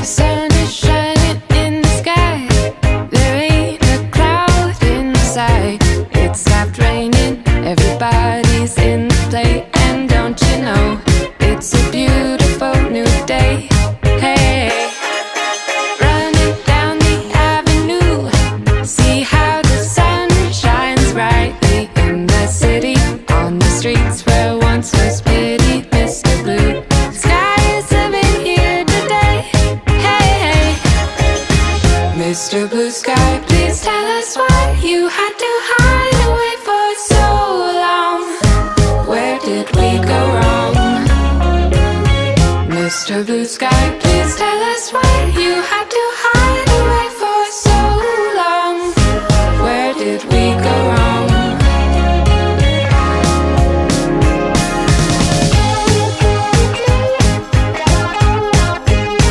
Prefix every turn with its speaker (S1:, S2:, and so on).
S1: The sun is shining in the sky. There ain't a cloud in sight. It stopped raining. Everybody's in the play. And don't you know, it's a beautiful new day. Hey, running down the avenue. See how the sun shines brightly in the city. On the streets where once was pity, Mr. Blue Sky is living here today. Hey, hey, Mr. Blue Sky, please tell us why you had to hide away for so long. Where did we go wrong? Mr. Blue Sky, please tell us why you had